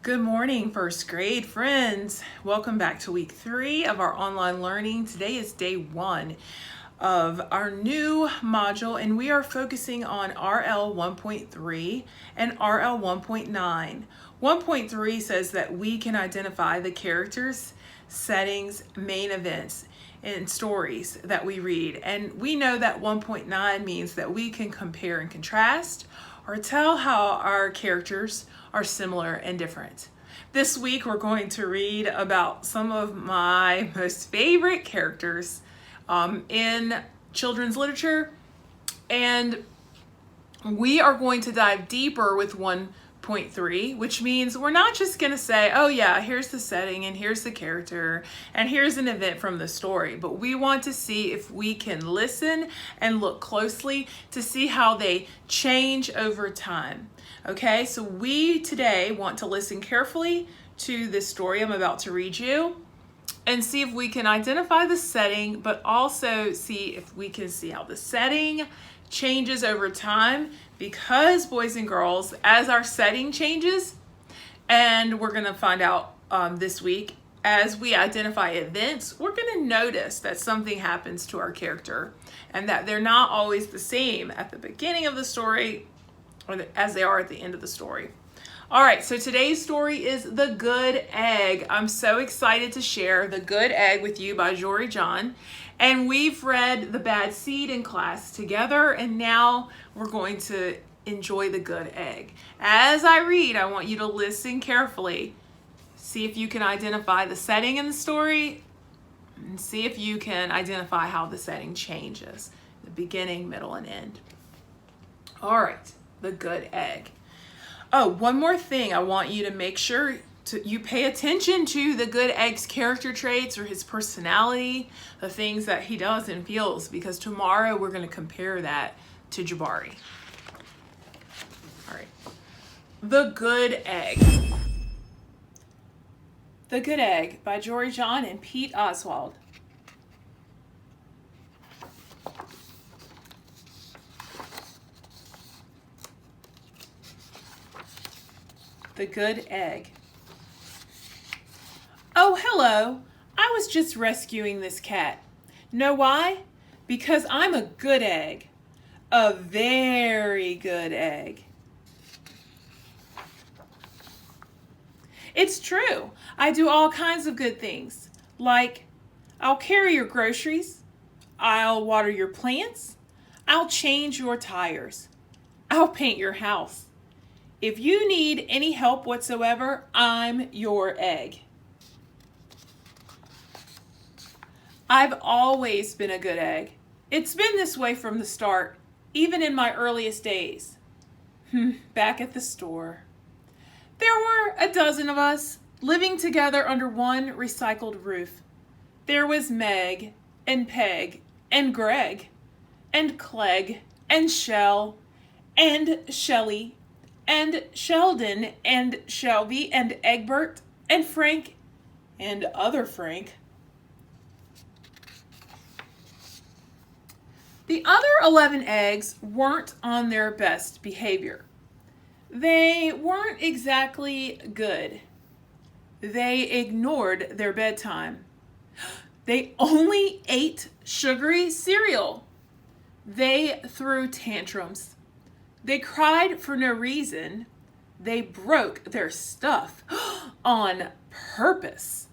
Good morning, first grade friends. Welcome back to week 3 of our online learning. Today is day 1 of our new module, and we are focusing on RL 1.3 and RL 1.9. 1.3 says that we can identify the characters, settings, main events, and stories that we read. And we know that 1.9 means that we can compare and contrast or tell how our characters are similar and different. This week we're going to read about some of my most favorite characters in children's literature, and we are going to dive deeper with 1.3, which means we're not just going to say, oh yeah, here's the setting and here's the character and here's an event from the story, but we want to see if we can listen and look closely to see how they change over time. Okay, so we today want to listen carefully to this story I'm about to read you and see if we can identify the setting, but also see if we can see how the setting changes over time, because boys and girls, as our setting changes, and we're going to find out this week, as we identify events, we're going to notice that something happens to our character and that they're not always the same at the beginning of the story or as they are at the end of the story. All right, so today's story is The Good Egg. I'm so excited to share The Good Egg with you by Jory John. And we've read The Bad Seed in class together, and now we're going to enjoy The Good Egg. As I read, I want you to listen carefully. See if you can identify the setting in the story, and see if you can identify how the setting changes, the beginning, middle, and end. All right, The Good Egg. Oh, one more thing. I want you to make sure you pay attention to the good egg's character traits or his personality, the things that he does and feels, because tomorrow we're going to compare that to Jabari. All right. The Good Egg. The Good Egg by Jory John and Pete Oswald. The Good Egg. Oh, hello. I was just rescuing this cat. Know why? Because I'm a good egg. A very good egg. It's true. I do all kinds of good things. Like, I'll carry your groceries. I'll water your plants. I'll change your tires. I'll paint your house. If you need any help whatsoever, I'm your egg. I've always been a good egg. It's been this way from the start, even in my earliest days. Back at the store. There were a dozen of us living together under one recycled roof. There was Meg and Peg and Greg and Clegg and Shell and Shelley and Sheldon and Shelby and Egbert and Frank and other Frank. The other 11 eggs weren't on their best behavior. They weren't exactly good. They ignored their bedtime. They only ate sugary cereal. They threw tantrums. They cried for no reason. They broke their stuff on purpose.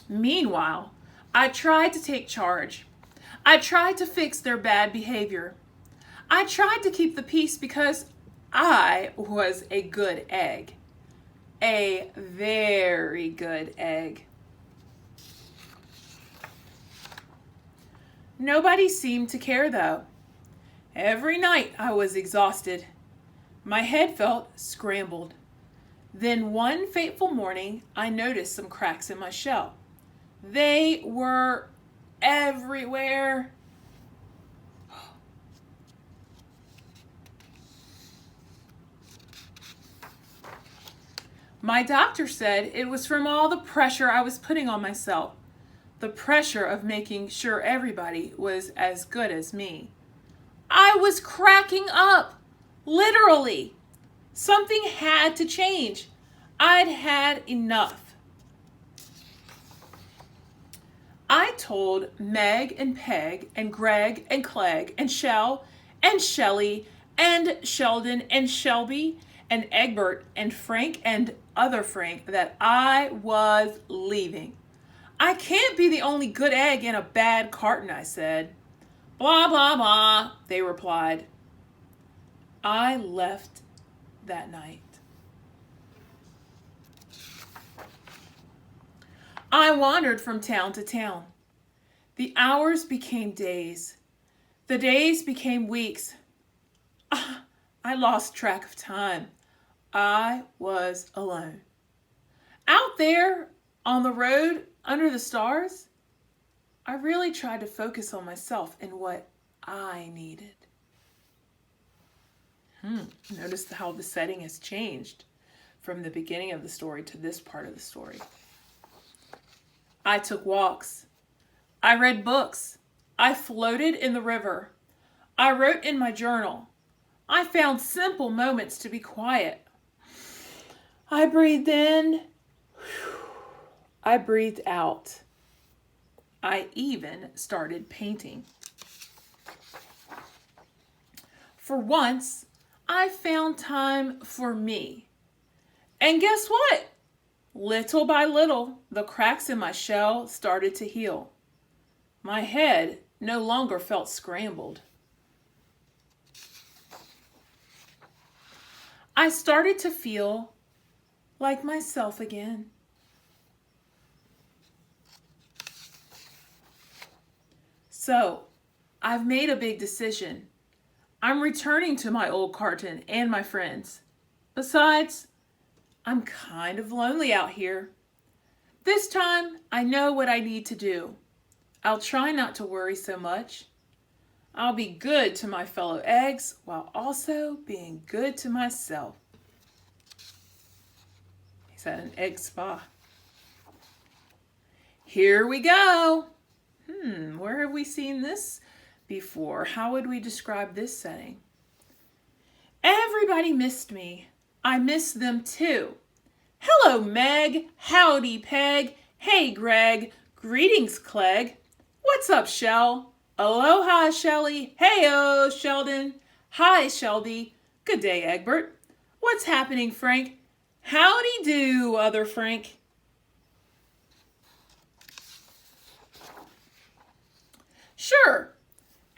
Meanwhile, I tried to take charge. I tried to fix their bad behavior. I tried to keep the peace because I was a good egg. A very good egg. Nobody seemed to care, though. Every night I was exhausted. My head felt scrambled. Then one fateful morning, I noticed some cracks in my shell. They were everywhere. My doctor said it was from all the pressure I was putting on myself. The pressure of making sure everybody was as good as me. I was cracking up, literally. Something had to change. I'd had enough. I told Meg and Peg and Greg and Clegg and Shell and Shelley and Sheldon and Shelby and Egbert and Frank and other Frank that I was leaving. I can't be the only good egg in a bad carton, I said. Blah, blah, blah, they replied. I left that night. I wandered from town to town. The hours became days. The days became weeks. I lost track of time. I was alone. Out there on the road under the stars, I really tried to focus on myself and what I needed. Notice how the setting has changed from the beginning of the story to this part of the story. I took walks. I read books. I floated in the river. I wrote in my journal. I found simple moments to be quiet. I breathed in. I breathed out. I even started painting. For once, I found time for me. And guess what? Little by little, the cracks in my shell started to heal. My head no longer felt scrambled. I started to feel like myself again. So, I've made a big decision. I'm returning to my old carton and my friends. Besides, I'm kind of lonely out here. This time, I know what I need to do. I'll try not to worry so much. I'll be good to my fellow eggs while also being good to myself. He's at an egg spa. Here we go. Where have we seen this before? How would we describe this setting? Everybody missed me. I missed them too. Hello, Meg. Howdy, Peg. Hey, Greg. Greetings, Clegg. What's up, Shell? Aloha, Shelly. Hey-o, Sheldon. Hi, Shelby. Good day, Egbert. What's happening, Frank? Howdy do, other Frank. Sure,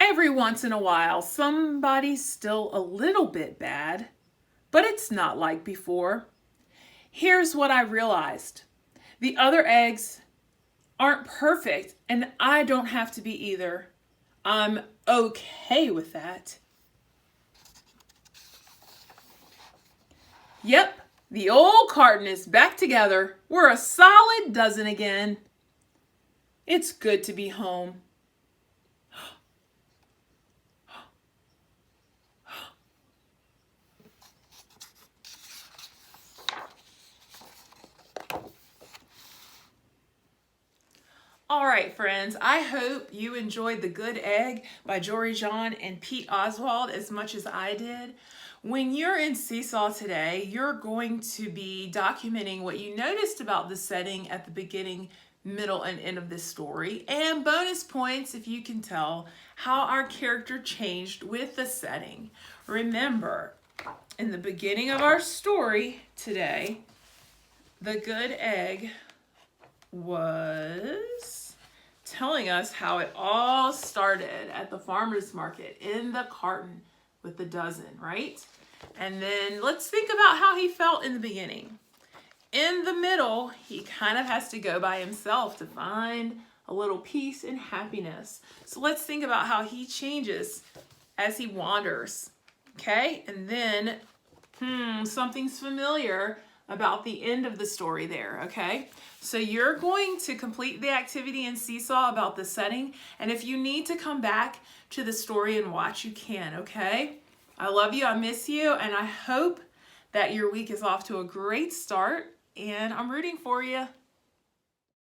every once in a while, somebody's still a little bit bad, but it's not like before. Here's what I realized. The other eggs aren't perfect, and I don't have to be either. I'm okay with that. Yep, the old carton is back together. We're a solid dozen again. It's good to be home. All right, friends, I hope you enjoyed The Good Egg by Jory John and Pete Oswald as much as I did. When you're in Seesaw today, you're going to be documenting what you noticed about the setting at the beginning, middle, and end of this story, and bonus points if you can tell how our character changed with the setting. Remember, in the beginning of our story today, the good egg was telling us how it all started at the farmer's market in the carton with the dozen, right? And then let's think about how he felt in the beginning. In the middle, he kind of has to go by himself to find a little peace and happiness. So let's think about how he changes as he wanders, okay? And then, something's familiar about the end of the story there, okay? So you're going to complete the activity in Seesaw about the setting, and if you need to come back to the story and watch, you can, okay? I love you, I miss you, and I hope that your week is off to a great start, and I'm rooting for you.